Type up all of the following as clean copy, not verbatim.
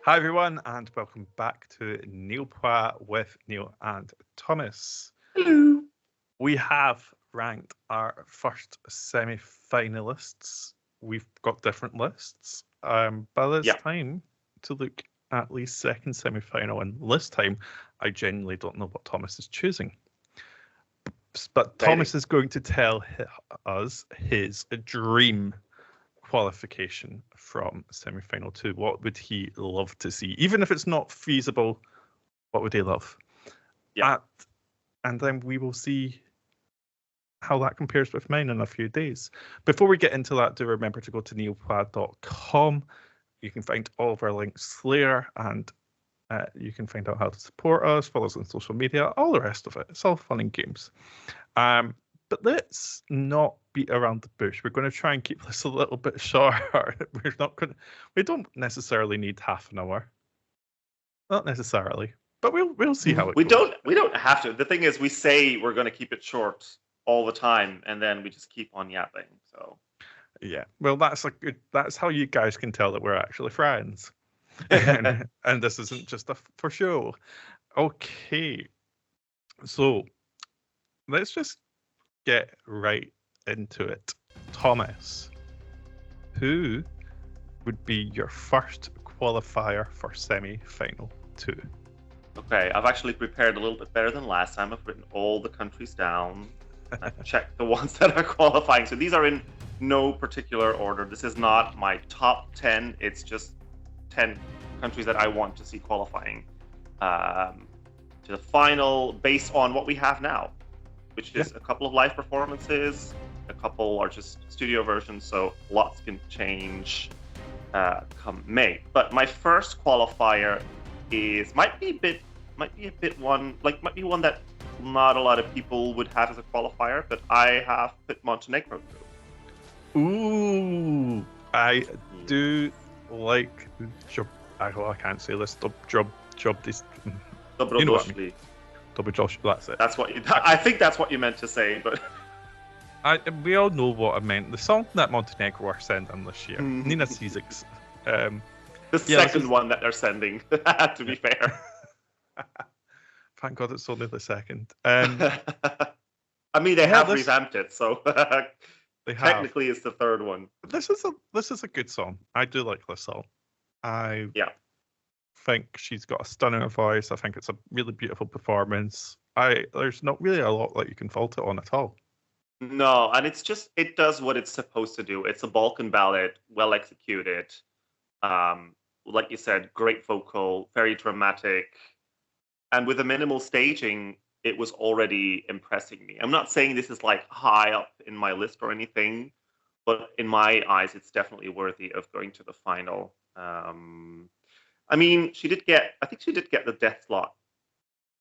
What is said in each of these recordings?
Hi everyone, and welcome back to Neil Prat with Neil and Thomas. Hello. We have ranked our first semi-finalists. We've got different lists, but it's time to look at Lee's second semi-final, and this time I genuinely don't know what Thomas is choosing. But Thomas is going to tell us his dream qualification from semi-final 2. What would he love to see? Even if it's not feasible, what would he love? Yeah. And then we will see how that compares with mine in a few days. Before we get into that, do remember to go to neilpad.com. You can find all of our links there, and you can find out how to support us, follow us on social media, all the rest of it. It's all fun and games. But let's not beat around the bush. We're going to try and keep this a little bit shorter. We don't necessarily need half an hour. Not necessarily, but we'll see how it goes. We don't have to. The thing is, we say we're going to keep it short all the time, and then we just keep on yapping. So yeah, well, that's how you guys can tell that we're actually friends, and this isn't just for show. Okay, so let's just get right into it. Thomas, who would be your first qualifier for semi-final 2? Okay, I've actually prepared a little bit better than last time. I've written all the countries down. I've checked the ones that are qualifying. So these are in no particular order. This is not my top 10. It's just 10 countries that I want to see qualifying to the final based on what we have now, which is a couple of live performances, a couple are just studio versions, so lots can change come May. But my first qualifier might be one that not a lot of people would have as a qualifier, but I have put Montenegro through. Ooh, I do like I can't say this. Dobrodošli. That's it. That's what I think that's what you meant to say, but we all know what I meant. The song that Montenegro are sending this year, Nina Cizik's. The second one that they're sending, to be fair. Thank God it's only the second. I mean, they have revamped it, so technically it's the third one. This is a good song. I do like this song. I think she's got a stunning voice. I think it's a really beautiful performance. There's not really a lot that you can fault it on at all. No, and it does what it's supposed to do. It's a Balkan ballad, well executed. Like you said, great vocal, very dramatic. And with a minimal staging, it was already impressing me. I'm not saying this is like high up in my list or anything, but in my eyes, it's definitely worthy of going to the final. I mean, I think she did get the death slot,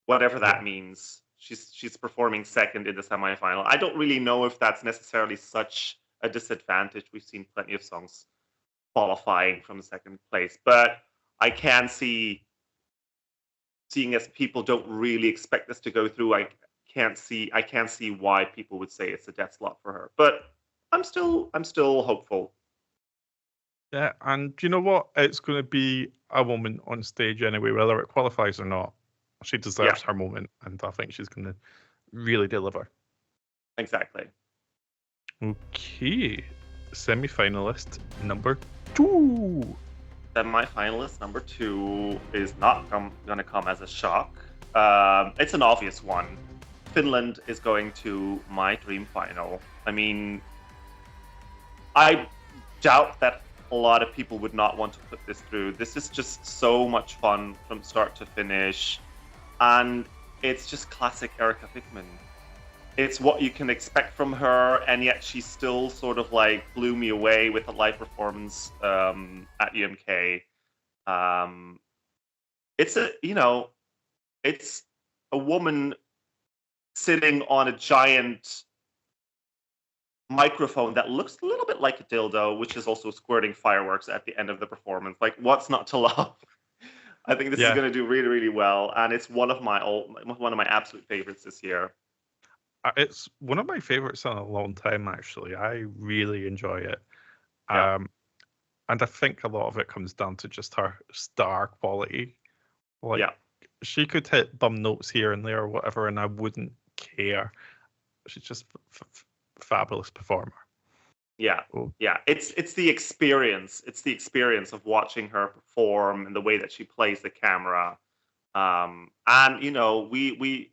whatever that means. She's performing second in the semifinal. I don't really know if that's necessarily such a disadvantage. We've seen plenty of songs qualifying from second place, but I can seeing as people don't really expect this to go through, I can't see why people would say it's a death slot for her. But I'm still hopeful. Yeah, and you know what? It's going to be a woman on stage anyway, whether it qualifies or not. She deserves her moment, and I think she's going to really deliver. Exactly. Okay, semi-finalist number 2. Semi-finalist number 2 is not going to come as a shock. It's an obvious one. Finland is going to my dream final. I mean, I doubt that a lot of people would not want to put this through. This is just so much fun from start to finish. And it's just classic Erika Pickman. It's what you can expect from her, and yet she still sort of like blew me away with a live performance at UMK. It's a woman sitting on a giant microphone that looks a little bit like a dildo, which is also squirting fireworks at the end of the performance. Like, what's not to love? I think this is going to do really, really well, and it's one of my absolute favorites this year. It's one of my favorites in a long time, actually. I really enjoy it. And I think a lot of it comes down to just her star quality. Like, Yeah. she could hit bum notes here and there or whatever, and I wouldn't care. She's just fabulous performer. Yeah. Oh. Yeah. It's the experience. It's the experience of watching her perform and the way that she plays the camera. And you know, we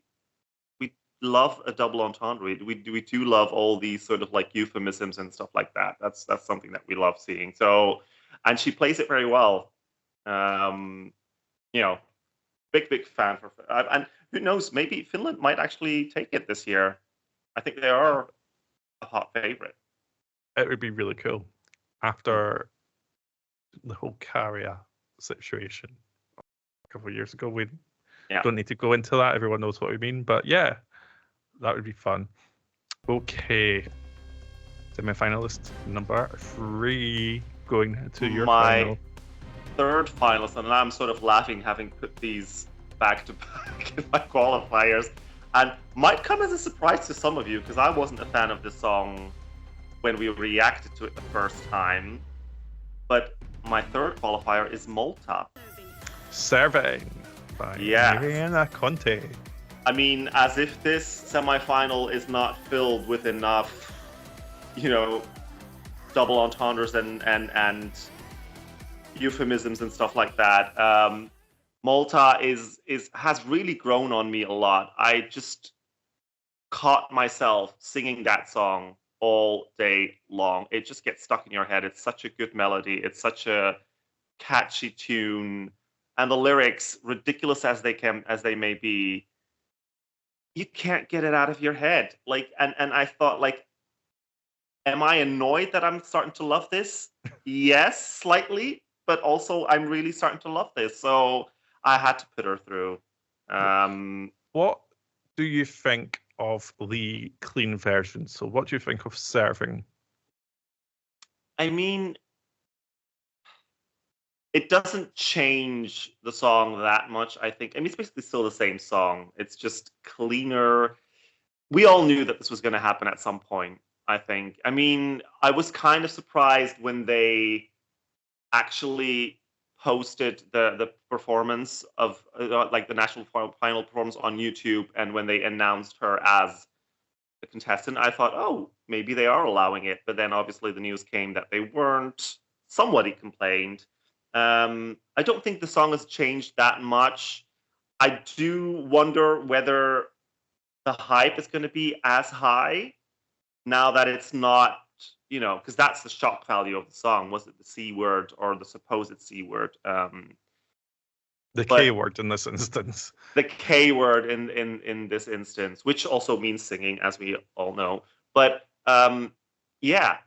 love a double entendre. We do love all these sort of like euphemisms and stuff like that. That's something that we love seeing. So, and she plays it very well. You know, big fan for, and who knows, maybe Finland might actually take it this year. I think they are a hot favorite. It would be really cool after the whole Carrier situation a couple of years ago. We don't need to go into that. Everyone knows what we mean. But yeah, that would be fun. Okay. Semi-finalist number 3 going to your final. Third finalist, and I'm sort of laughing having put these back to back in my qualifiers, and might come as a surprise to some of you because I wasn't a fan of this song when we reacted to it the first time. But my third qualifier is Malta. Serving by Mariana Conte. I mean, as if this semi-final is not filled with enough, you know, double entendres and euphemisms and stuff like that. Malta has really grown on me a lot. I just caught myself singing that song all day long. It just gets stuck in your head. It's such a good melody. It's such a catchy tune, and the lyrics, ridiculous as they may be, you can't get it out of your head. Like, and I thought, like, am I annoyed that I'm starting to love this? Yes, slightly, but also I'm really starting to love this. So I had to put her through. What do you think of the clean version? So what do you think of Serving? I mean, it doesn't change the song that much, I think. I mean, it's basically still the same song. It's just cleaner. We all knew that this was going to happen at some point, I think. I mean, I was kind of surprised when they actually posted the performance of like the national final performance on YouTube, and when they announced her as the contestant, I thought, oh, maybe they are allowing it. But then obviously the news came that they weren't. Somebody complained. I don't think the song has changed that much. I do wonder whether the hype is going to be as high now that it's not, you know, because that's the shock value of the song. Was it the C word or the supposed C word? The K word in this instance. The K word in this instance, which also means singing, as we all know. But yeah,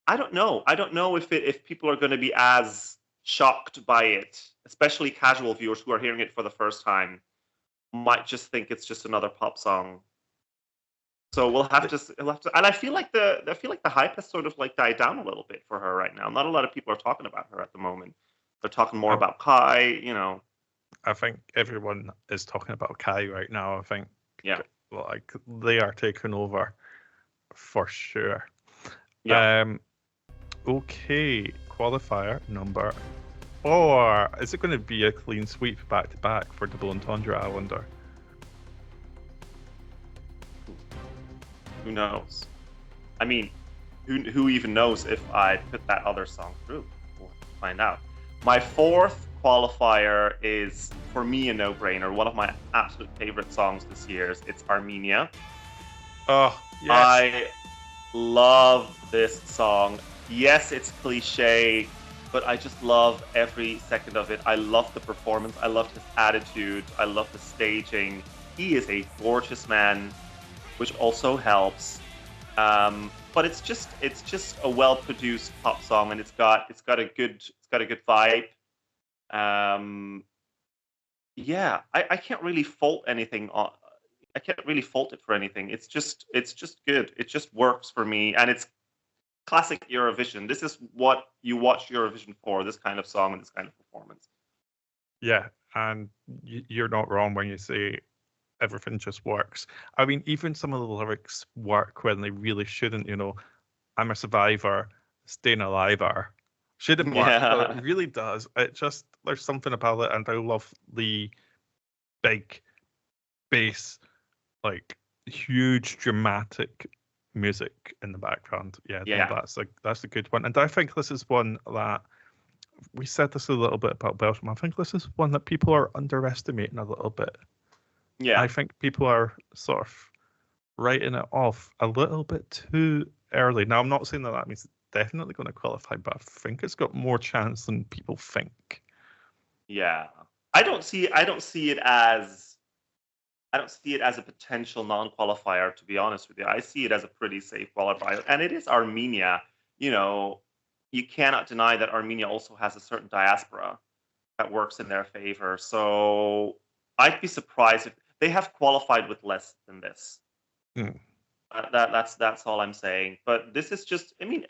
I don't know. I don't know if people are going to be as shocked by it, especially casual viewers who are hearing it for the first time, might just think it's just another pop song. So we'll have to, and I feel like the hype has sort of like died down a little bit for her right now. Not a lot of people are talking about her at the moment. They're talking more about Kai, you know. I think everyone is talking about Kai right now. I think, yeah, like they are taking over for sure. Yeah. Okay, qualifier number 4. Is it going to be a clean sweep back to back for double entendre, I wonder? Who knows? I mean, who even knows if I put that other song through? We'll find out. My fourth qualifier is, for me, a no-brainer. One of my absolute favorite songs this year. It's Armenia. Oh, yes. I love this song. Yes, it's cliche, but I just love every second of it. I love the performance. I love his attitude. I love the staging. He is a gorgeous man, which also helps. But it's just a well-produced pop song, and it's got a good vibe. Yeah, I can't really fault anything on. I can't really fault it for anything. It's just good. It just works for me, and it's classic Eurovision. This is what you watch Eurovision for, this kind of song and this kind of performance. Yeah, and you're not wrong when you say everything just works. I mean, even some of the lyrics work when they really shouldn't, you know. I'm a survivor, staying alive. Shouldn't work, but Yeah. it really does. It just, there's something about it, and I love the big bass, like huge dramatic music in the background. Yeah, no, Yeah. that's a good one. And I think this is one that we said this a little bit about Belgium. I think this is one that people are underestimating a little bit. Yeah. I think people are sort of writing it off a little bit too early. Now, I'm not saying that means it's definitely going to qualify, but I think it's got more chance than people think. Yeah. I don't see it as a potential non-qualifier, to be honest with you. I see it as a pretty safe qualifier. And it is Armenia. You know, you cannot deny that Armenia also has a certain diaspora that works in their favor. So I'd be surprised if they have qualified with less than this. Mm. That's all I'm saying. But this is just, I mean,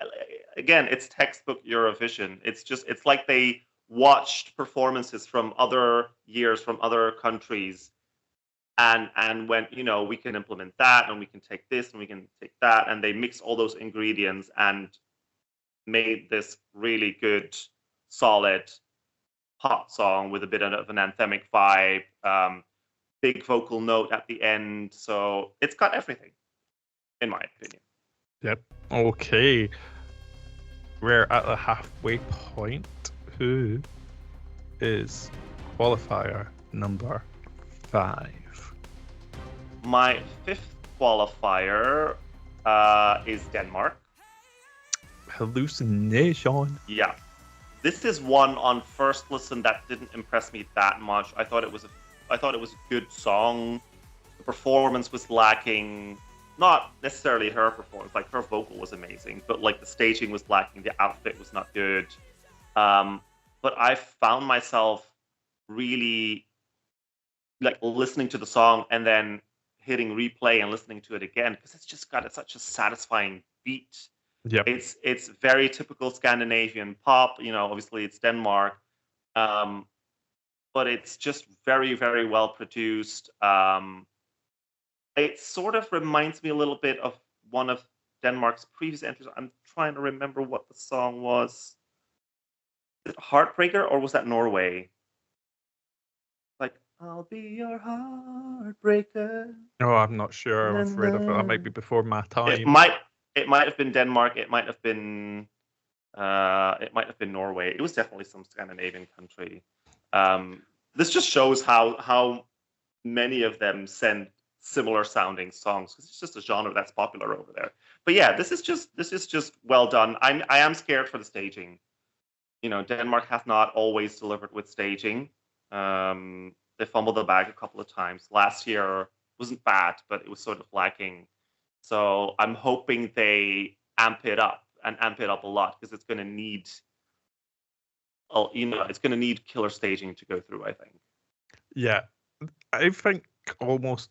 again, it's textbook Eurovision. It's like they watched performances from other years, from other countries, and went, we can implement that, and we can take this, and we can take that, and they mixed all those ingredients and made this really good, solid pop song with a bit of an anthemic vibe, big vocal note at the end. So it's got everything, in my opinion. Yep. Okay. We're at the halfway point. Who is qualifier number 5? My 5th qualifier is Denmark. Hallucination. Yeah. This is one on first listen that didn't impress me that much. I thought it was a good song. The performance was lacking. Not necessarily her performance, like her vocal was amazing, but like the staging was lacking, the outfit was not good. But I found myself really like listening to the song and then hitting replay and listening to it again because it's just got such a satisfying beat. Yep. It's very typical Scandinavian pop. Obviously it's Denmark, but it's just very, very well produced. It sort of reminds me a little bit of one of Denmark's previous entries. I'm trying to remember what the song was. Is it Heartbreaker or was that Norway? Like, I'll be your heartbreaker. Oh, I'm not sure. I'm afraid of it. That might be before my time. It might have been Denmark. It might have been Norway. It was definitely some Scandinavian country. This just shows how many of them send similar sounding songs because it's just a genre that's popular over there. But yeah, this is just well done. I am scared for the staging. Denmark has not always delivered with staging. They fumbled the bag a couple of times. Last year wasn't bad, but it was sort of lacking. So I'm hoping they amp it up a lot because it's going to need, it's going to need killer staging to go through, I think. Yeah, I think almost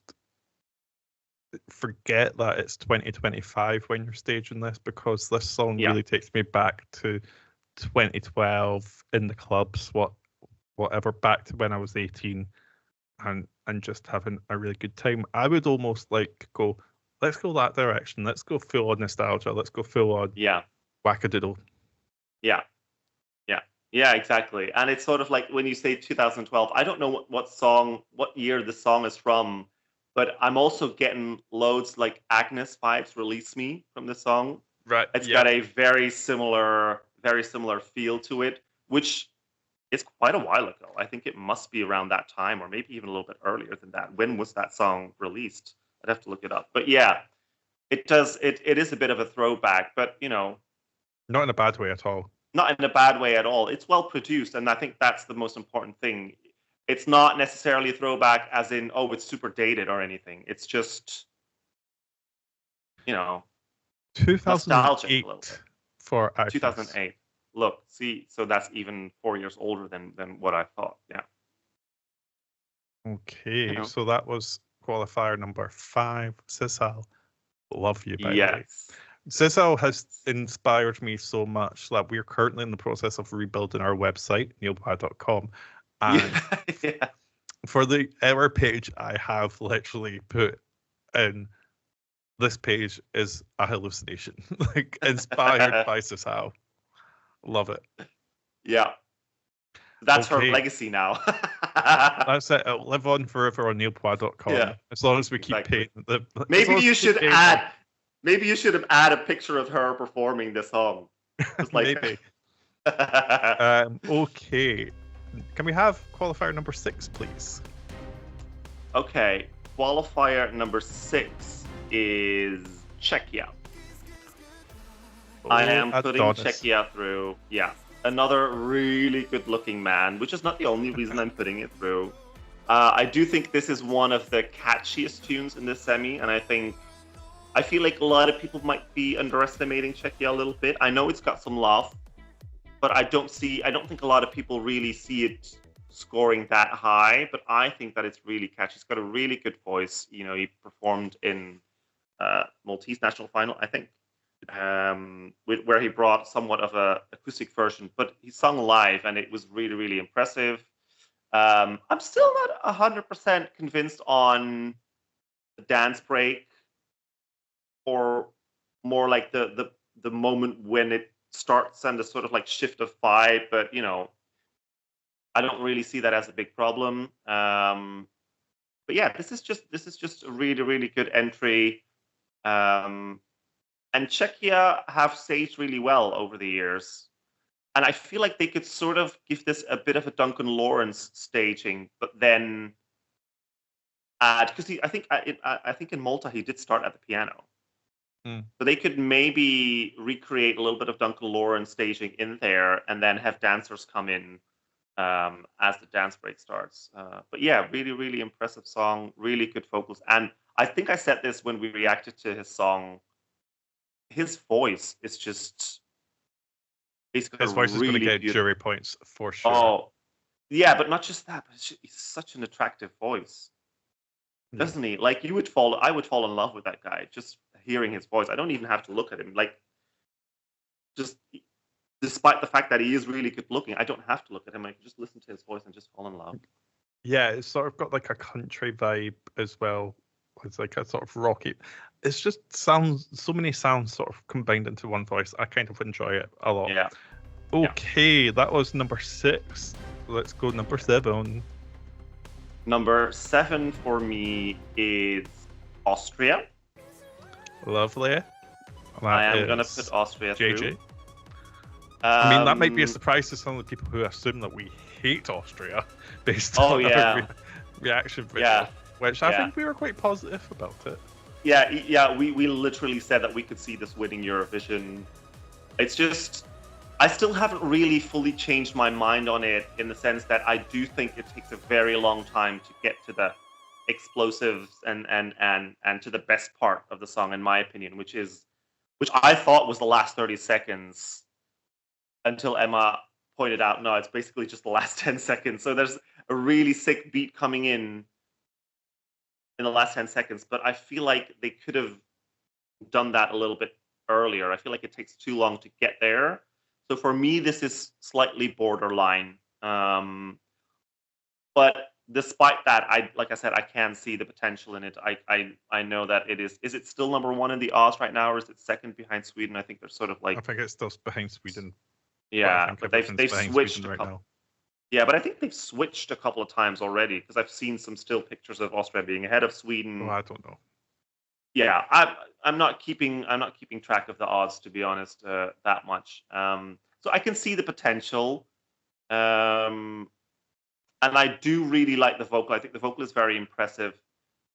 forget that it's 2025 when you're staging this because this song really takes me back to 2012 in the clubs, whatever, back to when I was 18 and just having a really good time. I would almost like go, let's go that direction. Let's go full on nostalgia. Let's go full on wackadoodle. Yeah, exactly. And it's sort of like when you say 2012, I don't know what year the song is from, but I'm also getting loads like Agnes vibes, Release Me from the song. Right. It's got a very similar feel to it, which is quite a while ago. I think it must be around that time or maybe even a little bit earlier than that. When was that song released? I'd have to look it up. But yeah, it is a bit of a throwback, but not in a bad way at all. Not in a bad way at all. It's well produced, and I think that's the most important thing. It's not necessarily a throwback as in, oh, it's super dated or anything. It's just, 2008 for Agnes. 2008. Look, see, so that's even 4 years older than what I thought. Yeah. Okay, so that was qualifier number 5. Sissal, love you, by the way. Sissal has inspired me so much that we're currently in the process of rebuilding our website, neilpad.com. And for the error page, I have literally put in, this page is a hallucination, like inspired by Sissal. Love it. Yeah. That's her Okay. legacy now. That's it. It'll live on forever on neilpwa.com. Yeah, As long as we keep exactly. paying the. as Maybe long as you we keep should paying add. Maybe you should add a picture of her performing this song. Just like maybe. Okay. Can we have qualifier number 6, please? Okay. Qualifier number 6 is Czechia. I am putting Czechia through. Yeah. Another really good-looking man, which is not the only reason I'm putting it through. I do think this is one of the catchiest tunes in this semi, and I feel like a lot of people might be underestimating Czechia a little bit. I know it's got some love, but I don't think a lot of people really see it scoring that high. But I think that it's really catchy. He's got a really good voice. You know, he performed in Maltese national final, I think, where he brought somewhat of a acoustic version, but he sung live, and it was really, really impressive. I'm still not 100% convinced on the dance break, or more like the moment when it starts and the sort of like shift of vibe. But you know, I don't really see that as a big problem. But yeah, this is just a really, really good entry. And Czechia have staged really well over the years. And I feel like they could sort of give this a bit of a Duncan Lawrence staging, but then add, because I think in Malta he did start at the piano. So they could maybe recreate a little bit of Duncan Lawrence staging in there, and then have dancers come in as the dance break starts. But yeah, really, really impressive song, really good vocals. And I think I said this when we reacted to his song. His voice is just. His voice is going to get jury points for sure. Oh, yeah, but not just that. But he's such an attractive voice, doesn't he? Like I would fall in love with that guy just hearing his voice. I don't even have to look at him. Like, just despite the fact that he is really good looking, I don't have to look at him. I can just listen to his voice and just fall in love. Yeah, it's sort of got like a country vibe as well. It's like a sort of rocky. It's just so many sounds sort of combined into one voice. I kind of enjoy it a lot. Yeah. Okay, that was number 6. Let's go number 7. Number 7 for me is Austria. Lovely. I am going to put Austria through. I mean, that might be a surprise to some of the people who assume that we hate Austria based on our reaction video. Yeah. Which I think we were quite positive about it. Yeah, we literally said that we could see this winning Eurovision. It's just, I still haven't really fully changed my mind on it, in the sense that I do think it takes a very long time to get to the explosives and to the best part of the song, in my opinion, which I thought was the last 30 seconds, until Emma pointed out, no, it's basically just the last 10 seconds. So there's a really sick beat coming in the last 10 seconds, but I feel like they could have done that a little bit earlier. I feel like it takes too long to get there. So for me, this is slightly borderline. But despite that, like I said, I can see the potential in it. I know that it is. Is it still number 1 in the odds right now, or is it second behind Sweden? I think they're sort of like. I think it's still behind Sweden. Yeah, but they've switched right now. Yeah, but I think they've switched a couple of times already, because I've seen some still pictures of Austria being ahead of Sweden. Oh, I don't know. Yeah, I'm not keeping track of the odds, to be honest, that much. So I can see the potential, and I do really like the vocal. I think the vocal is very impressive.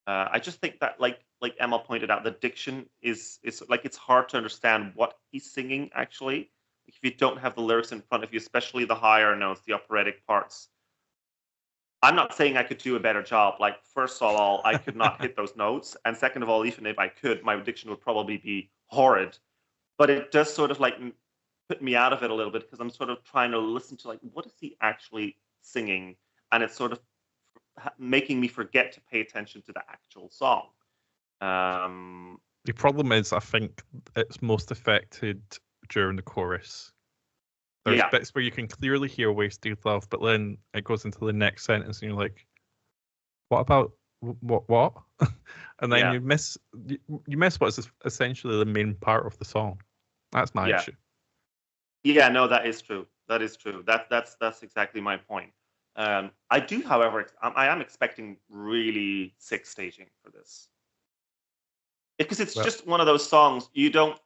I just think that, like Emma pointed out, the diction is like, it's hard to understand what he's singing actually. If you don't have the lyrics in front of you, especially the higher notes, the operatic parts. I'm not saying I could do a better job. Like, first of all, I could not hit those notes. And second of all, even if I could, my diction would probably be horrid. But it does sort of like put me out of it a little bit, because I'm sort of trying to listen to, like, what is he actually singing? And it's sort of making me forget to pay attention to the actual song. The problem is, I think it's most affected during the chorus. There's bits where you can clearly hear wasted love, but then it goes into the next sentence and you're like, what about what? And then you miss what's essentially the main part of the song. That's my issue. Yeah, no, that is true. That is true. That's exactly my point. I do, however, I am expecting really sick staging for this, because it's Well, just one of those songs you don't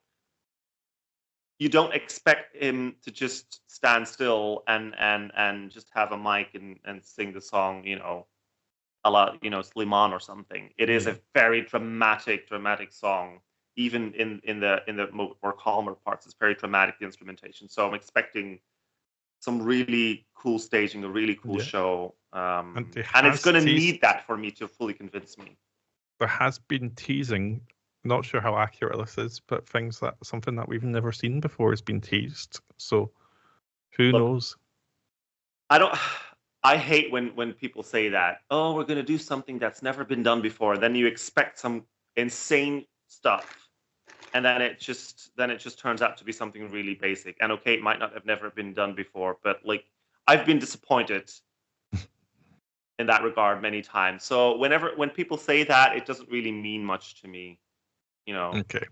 expect him to just stand still and just have a mic and sing the song, a la, Slimane or something. It is yeah. a very dramatic song. Even in the more calmer parts, it's very dramatic, the instrumentation. So I'm expecting some really cool staging, a really cool Yeah. show, And and it's going to need that for me to fully convince me. there has been teasing. Not sure how accurate this is, but something that we've never seen before has been teased. So who Look, knows? I hate when people say that. Oh, we're going to do something that's never been done before. Then you expect some insane stuff, and then it just turns out to be something really basic. And okay, it might not have never been done before, but like, I've been disappointed in that regard many times. So when people say that, it doesn't really mean much to me. Okay.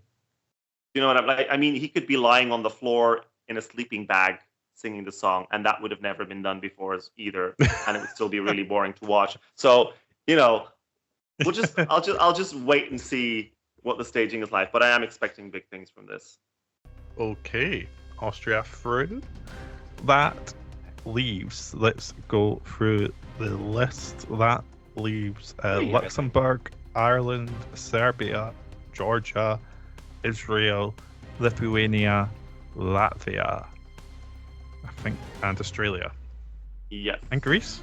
You know what I'm like? I mean, he could be lying on the floor in a sleeping bag singing the song, and that would have never been done before either, and it would still be really boring to watch. So, I'll just wait and see what the staging is like. But I am expecting big things from this. Okay. Austria through. That leaves. Let's go through the list. That leaves Luxembourg, Ireland, Serbia, Georgia, Israel, Lithuania, Latvia, I think, and Australia. Yes. And Greece.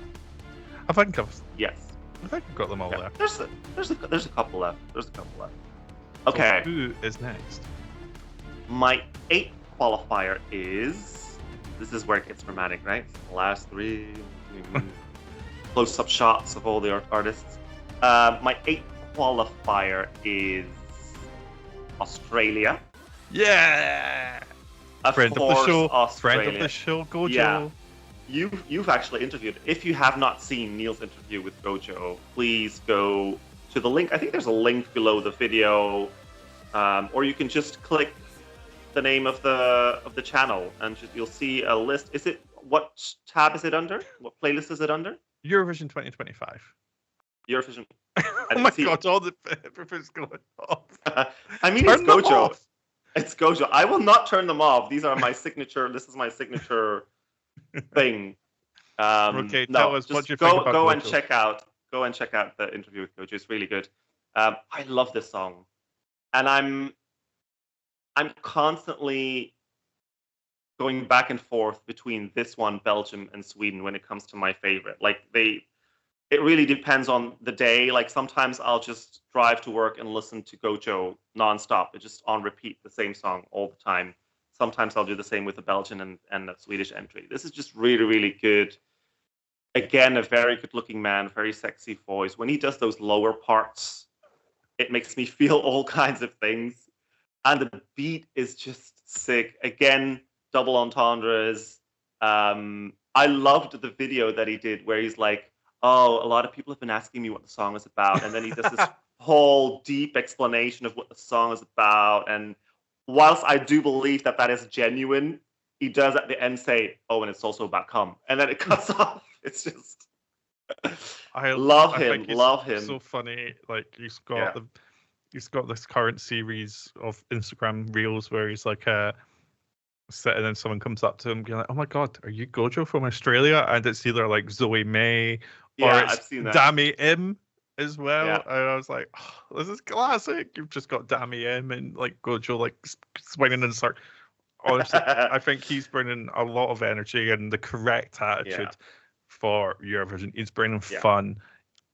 I think I've got them all there. There's a couple left. Okay. So who is next? My 8th qualifier is. This is where it gets dramatic, right? The last 3 close-up shots of all the artists. My 8th qualifier is Australia. Yeah. Friend of the show, Gojo. Yeah. You've actually interviewed. If you have not seen Niall's interview with Gojo, please go to the link. I think there's a link below the video, or you can just click the name of the channel and you'll see a list. What tab is it under? What playlist is it under? Eurovision 2025. Eurovision. Oh my god, all the everything's going off. I mean, it's Gojo. It's Gojo. I will not turn them off. These are my signature. This is my signature thing. Okay, tell us what you think about Go Gojo. and check out the interview with Gojo. It's really good. I love this song, and I'm constantly going back and forth between this one, Belgium, and Sweden when it comes to my favorite. Like it really depends on the day. Like sometimes I'll just drive to work and listen to Gojo nonstop. It's just on repeat, the same song all the time. Sometimes I'll do the same with the Belgian and the Swedish entry. This is just really, really good. Again, a very good-looking man, very sexy voice. When he does those lower parts, it makes me feel all kinds of things. And the beat is just sick. Again, double entendres. I loved the video that he did where he's like, oh, a lot of people have been asking me what the song is about. And then he does this whole deep explanation of what the song is about. And whilst I do believe that is genuine, he does at the end say, oh, and it's also about cum. And then it cuts off. It's just... I love him. So funny. Like he's got this current series of Instagram reels where he's like sitting and someone comes up to him being like, oh my god, are you Gojo from Australia? And it's either like Zoe May or it's I've seen that. Dami Im as well. Yeah. And I was like, oh, this is classic. You've just got Dami Im and like Gojo like swinging in the circle. Honestly, I think he's bringing a lot of energy and the correct attitude for Eurovision. He's bringing fun.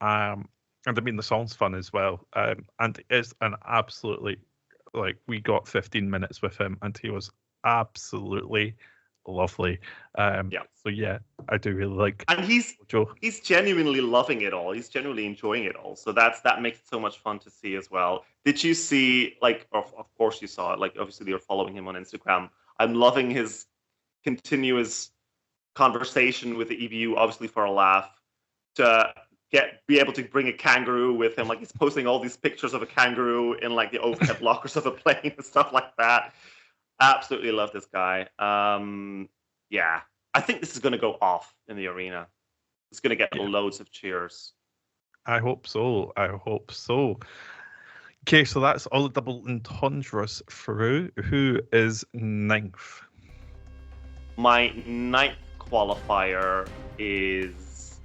And I mean, the song's fun as well. And it's an absolutely, like, we got 15 minutes with him and he was absolutely lovely. So yeah, I do really like. And he's genuinely loving it all. He's genuinely enjoying it all. So that makes it so much fun to see as well. Did you see, like, of course you saw it, like, obviously you're following him on Instagram. I'm loving his continuous conversation with the EBU, obviously for a laugh, to be able to bring a kangaroo with him. Like, he's posting all these pictures of a kangaroo in like the overhead lockers of a plane and stuff like that. Absolutely love this guy. Yeah, I think this is going to go off in the arena. It's going to get loads of cheers. I hope so. I hope so. Okay, so that's all the double entendres through. Who is ninth? My ninth qualifier is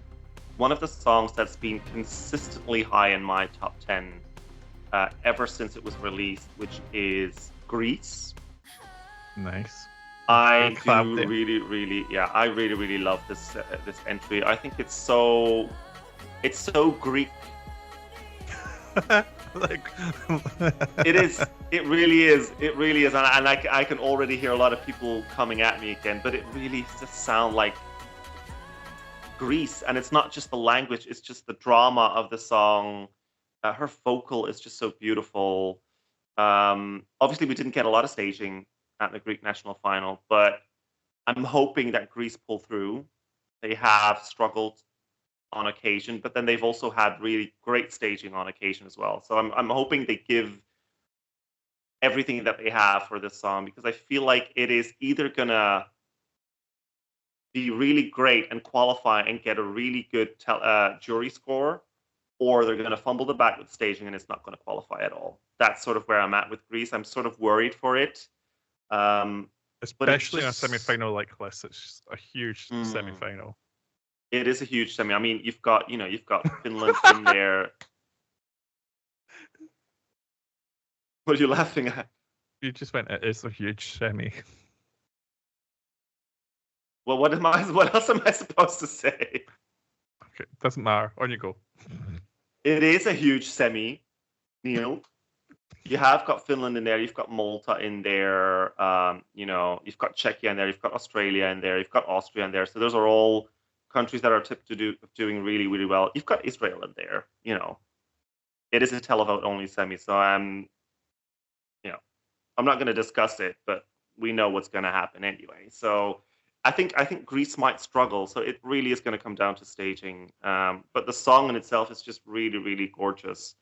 one of the songs that's been consistently high in my top 10 ever since it was released, which is Greece. Nice. I really love this entry. I think it's so Greek. Like it really is, and I can already hear a lot of people coming at me again, but it really just sounds like Greece, and it's not just the language, it's just the drama of the song. Her vocal is just so beautiful. Obviously we didn't get a lot of staging at the Greek national final, but I'm hoping that Greece pull through. They have struggled on occasion, but then they've also had really great staging on occasion as well. So I'm hoping they give everything that they have for this song, because I feel like it is either gonna be really great and qualify and get a really good jury score, or they're going to fumble the bag with staging and it's not going to qualify at all. That's sort of where I'm at with Greece. I'm sort of worried for it. Especially in a semi-final like this, it's a huge semi-final. It is a huge semi. I mean, you've got Finland in there. What are you laughing at? You just went, it is a huge semi. Well, what else am I supposed to say? Okay, doesn't matter. On you go. It is a huge semi, Neil. You have got Finland in there. You've got Malta in there. You've got Czechia in there. You've got Australia in there. You've got Austria in there. So those are all countries that are tipped to doing really, really well. You've got Israel in there. It is a televote only semi. So I'm not going to discuss it, but we know what's going to happen anyway. So I think Greece might struggle. So it really is going to come down to staging. But the song in itself is just really, really gorgeous.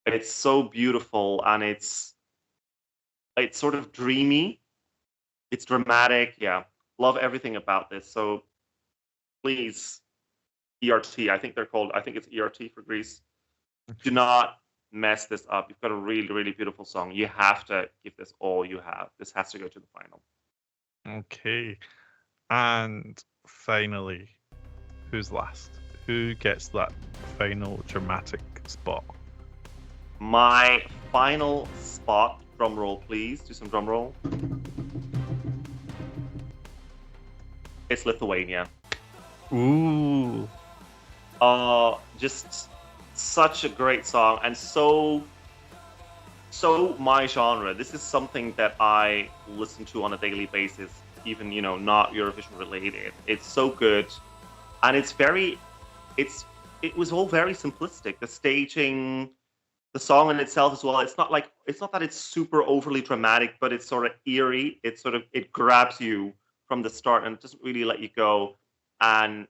It's so beautiful, and it's sort of dreamy. It's dramatic. Yeah, love everything about this. So please, ERT. I think it's ERT for Greece. Do not mess this up. You've got a really, really beautiful song. You have to give this all you have. This has to go to the final. Okay. And finally, who's last? Who gets that final dramatic spot? My final spot, drum roll please, do some drum roll. It's Lithuania. Ooh. Just such a great song, and so my genre. This is something that I listen to on a daily basis, even not Eurovision related. It's so good, and it was all very simplistic. The staging, the song in itself as well. It's not that it's super overly dramatic, but it's sort of eerie. It grabs you from the start and it doesn't really let you go. And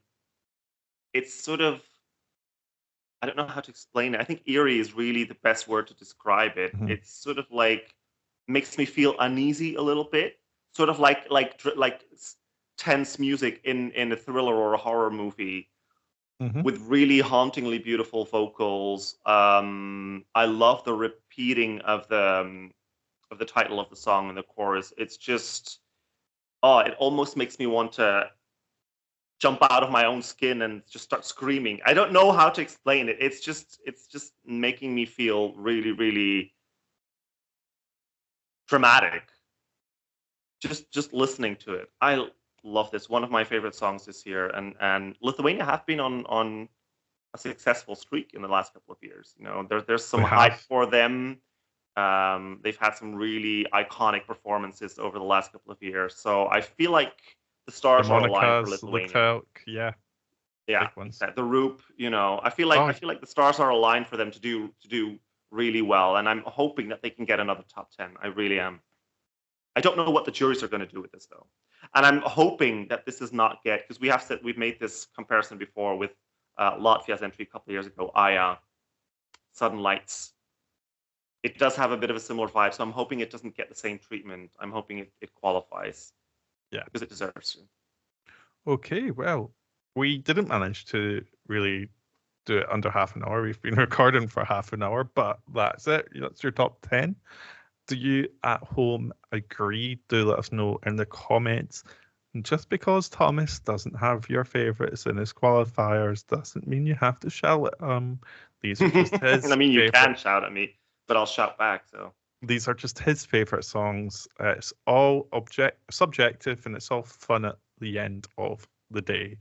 it's sort of, I don't know how to explain it. I think eerie is really the best word to describe it. Mm-hmm. It's sort of like makes me feel uneasy a little bit, sort of like tense music in a thriller or a horror movie. Mm-hmm. With really hauntingly beautiful vocals. I love the repeating of the title of the song in the chorus. It's just, it almost makes me want to jump out of my own skin and just start screaming. I don't know how to explain it. It's just making me feel really, really dramatic. Just listening to it. I love this. One of my favorite songs this year, and Lithuania have been on a successful streak in the last couple of years. There's some hype for them. They've had some really iconic performances over the last couple of years. So I feel like the stars are aligned for Lithuania. Yeah. The Roop. I feel like the stars are aligned for them to do really well, and I'm hoping that they can get another top 10. I really am. I don't know what the juries are going to do with this though. And I'm hoping that this does not get, because we've made this comparison before with Latvia's entry a couple of years ago, Aya, Sudden Lights. it does have a bit of a similar vibe. So I'm hoping it doesn't get the same treatment. I'm hoping it qualifies. Yeah. Because it deserves to. Okay, well, we didn't manage to really do it under half an hour. We've been recording for half an hour, but that's it. That's your top 10. Do you at home agree? Do let us know in the comments. And just because Thomas doesn't have your favourites in his qualifiers doesn't mean you have to shout at These are just his I mean, you favourite. can shout at me, but I'll shout back. So These are just his favourite songs. It's all subjective, and it's all fun at the end of the day.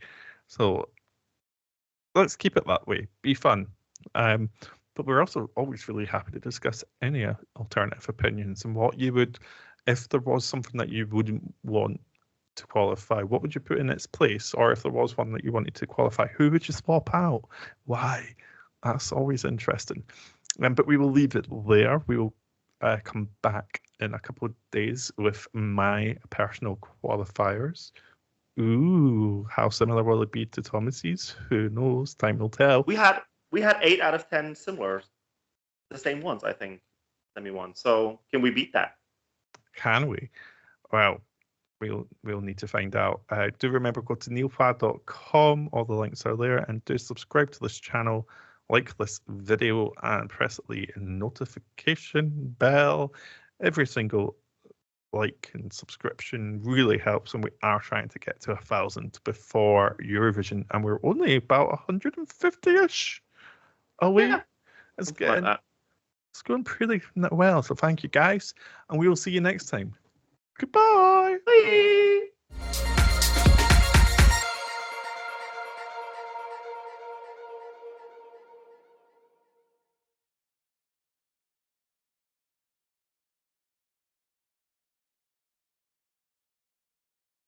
So let's keep it that way. Be fun. But we're also always really happy to discuss any alternative opinions and what you would, if there was something that you wouldn't want to qualify, what would you put in its place? Or if there was one that you wanted to qualify, who would you swap out? Why? That's always interesting. But we will leave it there. We will come back in a couple of days with my personal qualifiers. Ooh, how similar will it be to Thomas's? Who knows? Time will tell. We had 8 out of 10 similar, the same ones, I think, semi one. So can we beat that? Can we? Well, we'll need to find out. Do remember, go to neilpad.com. All the links are there, and do subscribe to this channel, like this video, and press the notification bell. Every single like and subscription really helps, and we are trying to get to 1,000 before Eurovision, and we're only about 150-ish away. Yeah, It's going pretty well, so thank you guys, and we will see you next time. Goodbye. Bye.